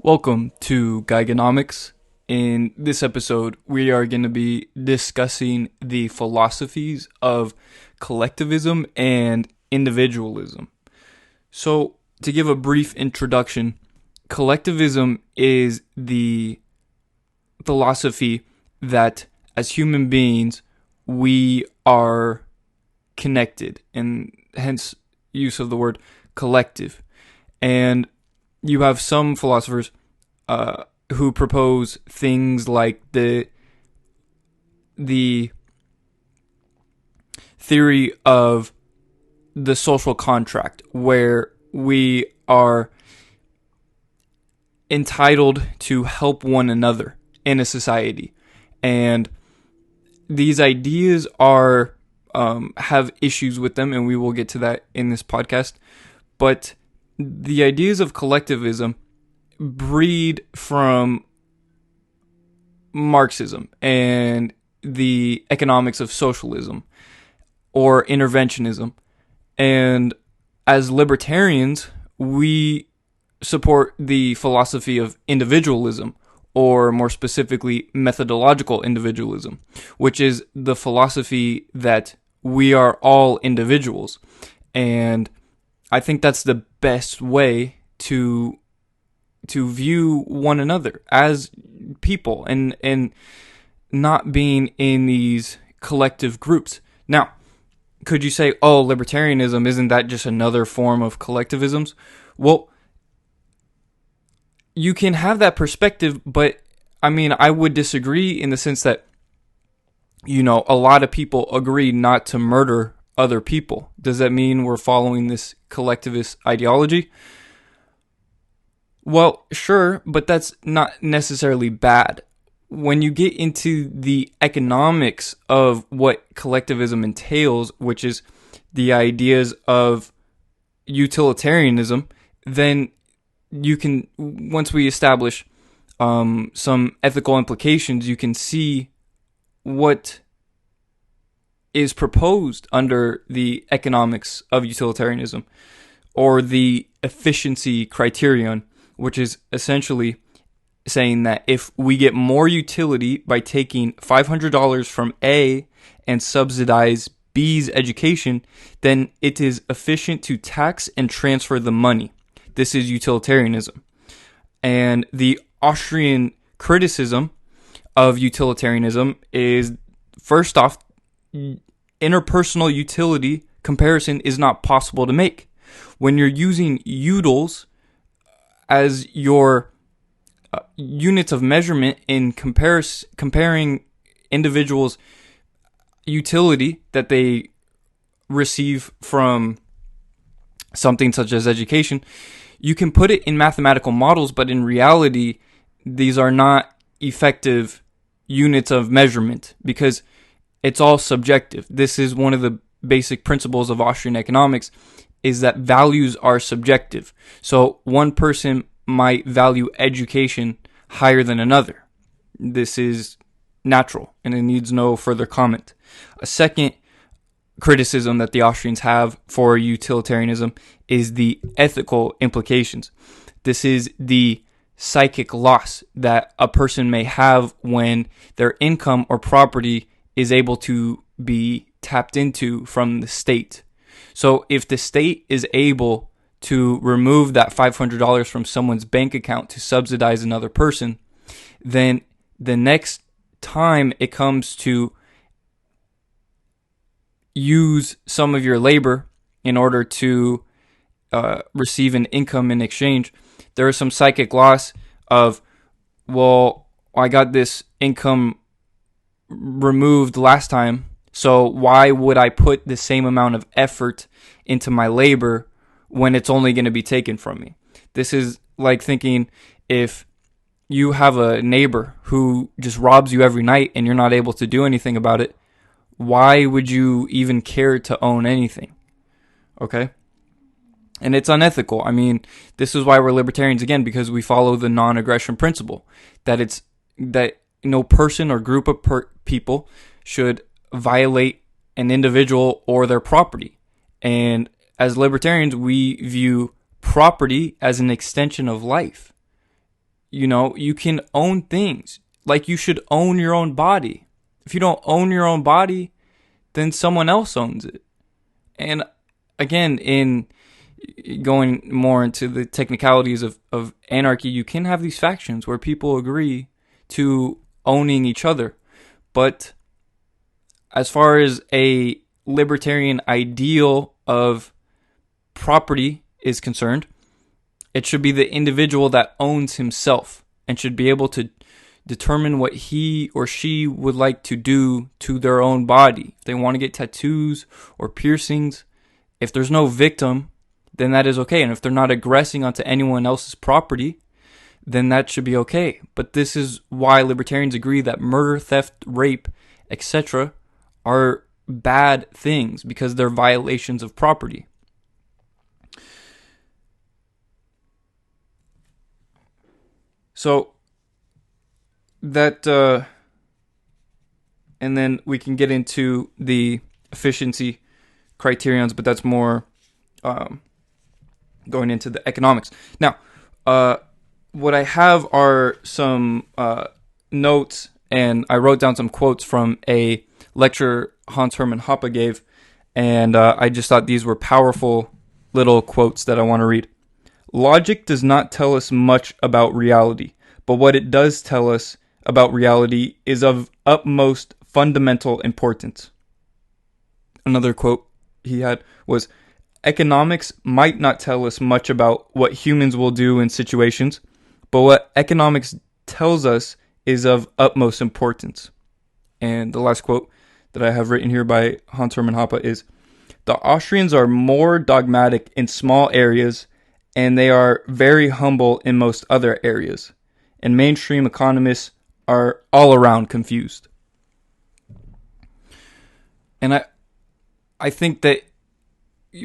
Welcome to Geigenomics. In this episode, we are going to be discussing the philosophies of collectivism and individualism. So, to give a brief introduction, collectivism is the philosophy that as human beings, we are connected, and hence use of the word collective. And you have some philosophers who propose things like the theory of the social contract, where we are entitled to help one another in a society, and these ideas are have issues with them, and we will get to that in this podcast. But the ideas of collectivism breed from Marxism and the economics of socialism or interventionism. And as libertarians, we support the philosophy of individualism, or more specifically, methodological individualism, which is the philosophy that we are all individuals. And I think that's the best way to view one another as people, and not being in these collective groups. Now, could you say, oh, libertarianism, isn't that just another form of collectivisms? Well, you can have that perspective, but I mean, I would disagree in the sense that, a lot of people agree not to murder other people. Does that mean we're following this collectivist ideology? Well, sure, but that's not necessarily bad. When you get into the economics of what collectivism entails, which is the ideas of utilitarianism, then you can, once we establish some ethical implications, you can see what is proposed under the economics of utilitarianism, or the efficiency criterion, which is essentially saying that if we get more utility by taking $500 from A and subsidize B's education, then it is efficient to tax and transfer the money. This is utilitarianism. And the Austrian criticism of utilitarianism is, first off, interpersonal utility comparison is not possible to make. When you're using utils as your units of measurement in comparing individuals' utility that they receive from something such as education, you can put it in mathematical models, but in reality, these are not effective units of measurement because it's all subjective. This is one of the basic principles of Austrian economics, is that values are subjective. So one person might value education higher than another. This is natural, and it needs no further comment. A second criticism that the Austrians have for utilitarianism is the ethical implications. This is the psychic loss that a person may have when their income or property is able to be tapped into from the state. So if the state is able to remove that $500 from someone's bank account to subsidize another person, then the next time it comes to use some of your labor in order to receive an income in exchange, there is some psychic loss of, well, I got this income removed last time, so why would I put the same amount of effort into my labor when it's only going to be taken from me? This is like thinking, if you have a neighbor who just robs you every night and you're not able to do anything about it, why would you even care to own anything? Okay? And it's unethical. I mean, this is why we're libertarians again, because we follow the non-aggression principle, that no person or group of people should violate an individual or their property. And as libertarians, we view property as an extension of life. you can own things. Like you should own your own body. If you don't own your own body, then someone else owns it. And again, in going more into the technicalities of anarchy, you can have these factions where people agree to owning each other. But as far as a libertarian ideal of property is concerned, it should be the individual that owns himself and should be able to determine what he or she would like to do to their own body. If they want to get tattoos or piercings, if there's no victim, then that is okay. And if they're not aggressing onto anyone else's property, then that should be okay. But this is why libertarians agree that murder, theft, rape, etc. are bad things, because they're violations of property. So that, and then we can get into the efficiency criterions, but that's more going into the economics. Now, what I have are some notes, and I wrote down some quotes from a lecture Hans Hermann Hoppe gave, and I just thought these were powerful little quotes that I want to read. Logic does not tell us much about reality, but what it does tell us about reality is of utmost fundamental importance. Another quote he had was, economics might not tell us much about what humans will do in situations, but what economics tells us is of utmost importance. And the last quote that I have written here by Hans Hermann Hoppe is, the Austrians are more dogmatic in small areas, and they are very humble in most other areas. And mainstream economists are all around confused. And I think that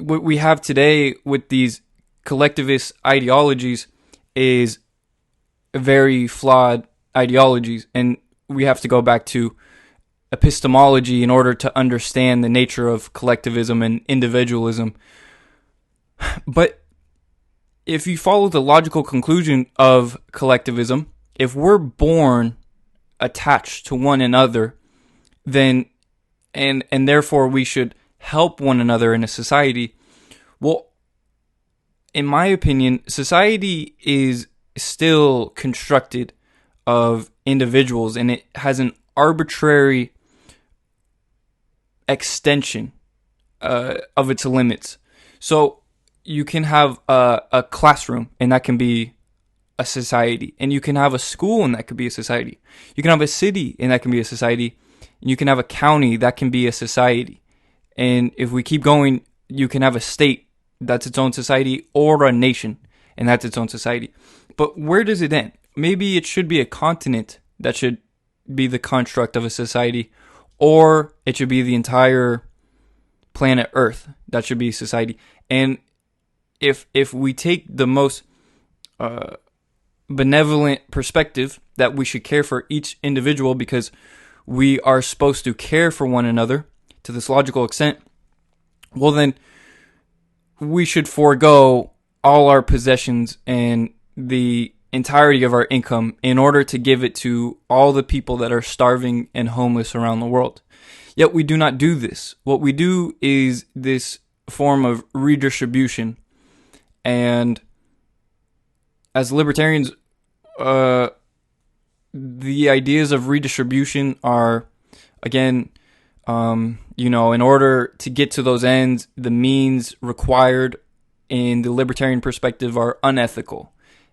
what we have today with these collectivist ideologies is very flawed ideologies, and we have to go back to epistemology in order to understand the nature of collectivism and individualism. But if you follow the logical conclusion of collectivism, if we're born attached to one another, then and therefore we should help one another in a society, well, in my opinion, society is still constructed of individuals, and it has an arbitrary extension of its limits. So you can have a classroom, and that can be a society. And you can have a school, and that could be a society. You can have a city, and that can be a society. And you can have a county, that can be a society. And if we keep going, you can have a state, that's its own society, or a nation, and that's its own society. But where does it end? Maybe it should be a continent that should be the construct of a society, or it should be the entire planet Earth that should be society. And if we take the most benevolent perspective that we should care for each individual because we are supposed to care for one another to this logical extent, well then we should forego all our possessions and the entirety of our income in order to give it to all the people that are starving and homeless around the world. Yet we do not do this. What we do is this form of redistribution. And as libertarians, the ideas of redistribution are, again, in order to get to those ends, the means required in the libertarian perspective are unethical.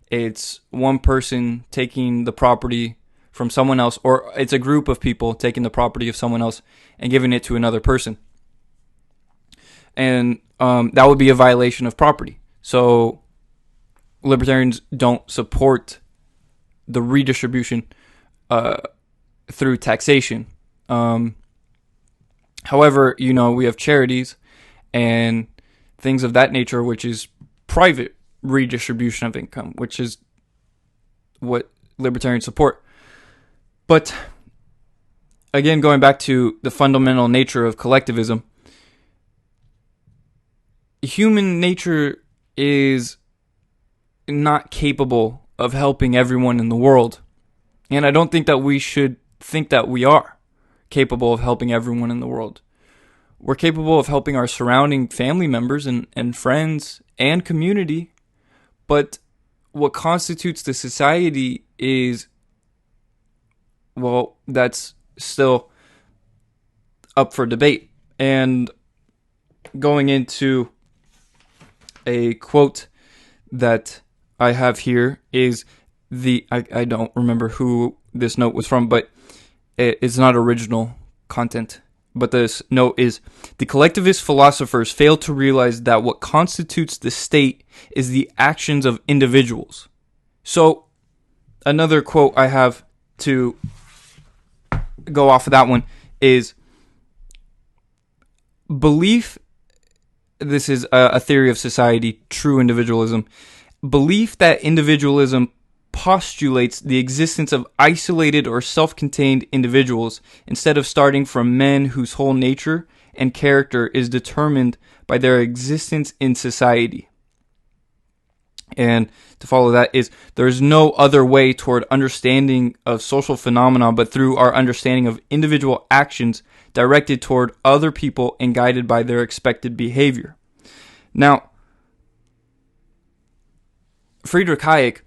It's one person taking the property from someone else, or it's a group of people taking the property of someone else and giving it to another person. And that would be a violation of property. So libertarians don't support the redistribution through taxation. However, we have charities and things of that nature, which is private redistribution of income, which is what libertarians support. But again, going back to the fundamental nature of collectivism, human nature is not capable of helping everyone in the world. And I don't think that we should think that we are capable of helping everyone in the world. We're capable of helping our surrounding family members and friends and community, but what constitutes the society is, well, that's still up for debate. And going into a quote that I have here is I don't remember who this note was from, but it's not original content. But this note is, the collectivist philosophers fail to realize that what constitutes the state is the actions of individuals. So, another quote I have to go off of that one is, belief, this is a theory of society, true individualism, belief that individualism postulates the existence of isolated or self-contained individuals instead of starting from men whose whole nature and character is determined by their existence in society. And to follow that is, there is no other way toward understanding of social phenomena but through our understanding of individual actions directed toward other people and guided by their expected behavior. Now, Friedrich Hayek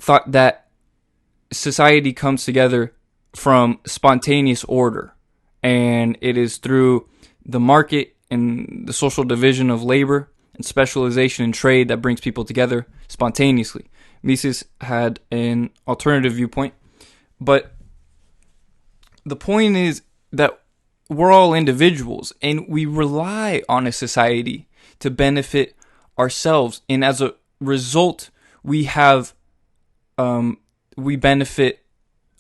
thought that society comes together from spontaneous order, and it is through the market and the social division of labor and specialization in trade that brings people together spontaneously. Mises had an alternative viewpoint, but the point is that we're all individuals and we rely on a society to benefit ourselves, and as a result we benefit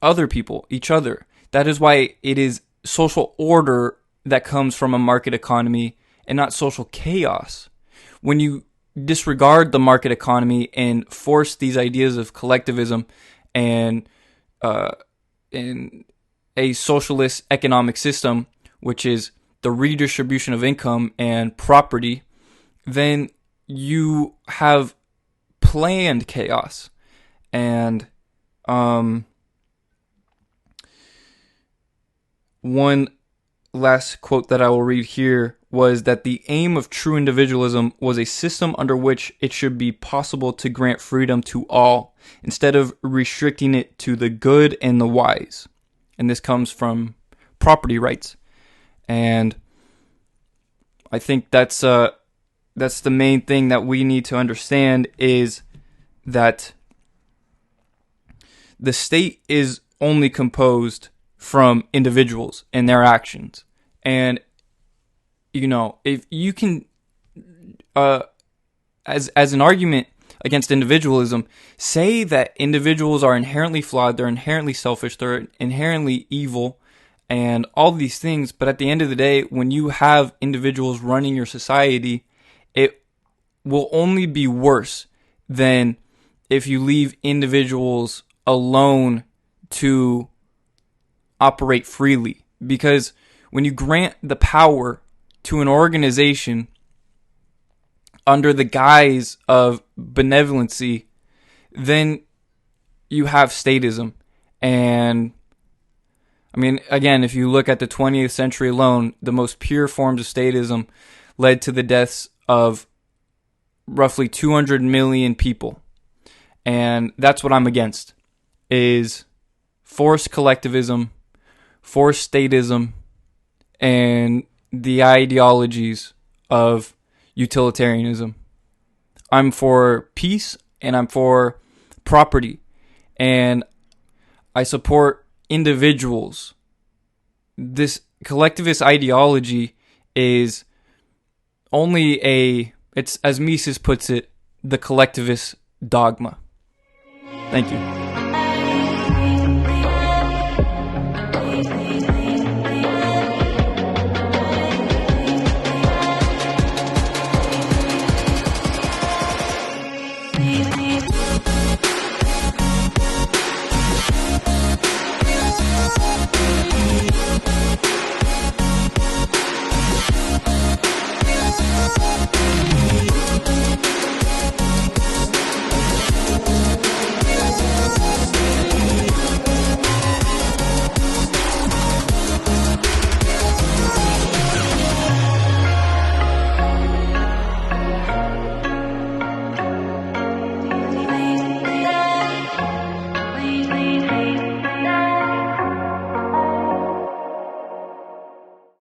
other people, each other. That is why it is social order that comes from a market economy and not social chaos. When you disregard the market economy and force these ideas of collectivism and in a socialist economic system, which is the redistribution of income and property, then you have planned chaos. And one last quote that I will read here was that the aim of true individualism was a system under which it should be possible to grant freedom to all, instead of restricting it to the good and the wise. And this comes from property rights. And I think that's the main thing that we need to understand, is that the state is only composed from individuals and their actions. And, you know, if you can, as an argument against individualism, say that individuals are inherently flawed, they're inherently selfish, they're inherently evil, and all these things, but at the end of the day, when you have individuals running your society, it will only be worse than if you leave individuals alone to operate freely. Because when you grant the power to an organization under the guise of benevolency, then you have statism. And I mean, again, if you look at the 20th century alone, the most pure forms of statism led to the deaths of roughly 200 million people. And that's what I'm against, is forced collectivism, forced statism, and the ideologies of utilitarianism. I'm for peace and I'm for property, and I support individuals. This collectivist ideology is only it's, as Mises puts it, the collectivist dogma. Thank you.